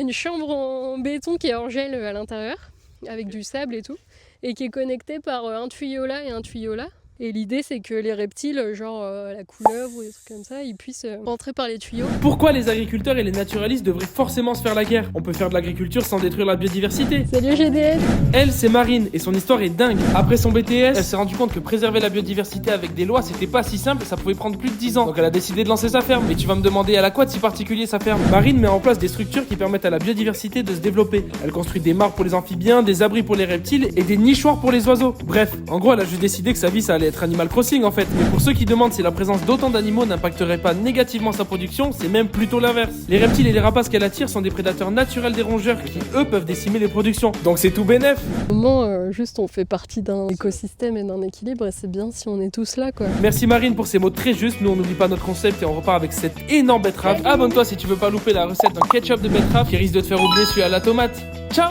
une chambre en béton qui est hors gel à l'intérieur, avec du sable et tout, et qui est connectée par un tuyau là et un tuyau là. Et l'idée, c'est que les reptiles, genre la couleuvre ou des trucs comme ça, ils puissent rentrer par les tuyaux. Pourquoi les agriculteurs et les naturalistes devraient forcément se faire la guerre? On peut faire de l'agriculture sans détruire la biodiversité. Salut GDF. Elle, c'est Marine, et son histoire est dingue. Après son BTS, elle s'est rendue compte que préserver la biodiversité avec des lois, c'était pas si simple et ça pouvait prendre plus de 10 ans. Donc elle a décidé de lancer sa ferme. Et tu vas me demander, elle a quoi de si particulier sa ferme? Marine met en place des structures qui permettent à la biodiversité de se développer. Elle construit des mares pour les amphibiens, des abris pour les reptiles et des nichoirs pour les oiseaux. Bref, en gros, elle a juste décidé que sa vie, ça allait être Animal Crossing en fait. Mais pour ceux qui demandent si la présence d'autant d'animaux n'impacterait pas négativement sa production, c'est même plutôt l'inverse. Les reptiles et les rapaces qu'elle attire sont des prédateurs naturels des rongeurs qui, eux, peuvent décimer les productions. Donc c'est tout bénef. Au moment, juste on fait partie d'un écosystème et d'un équilibre et c'est bien si on est tous là quoi. Merci Marine pour ces mots très justes. Nous on n'oublie pas notre concept et on repart avec cette énorme betterave. Abonne-toi si tu veux pas louper la recette d'un ketchup de betterave qui risque de te faire oublier celui à la tomate. Ciao!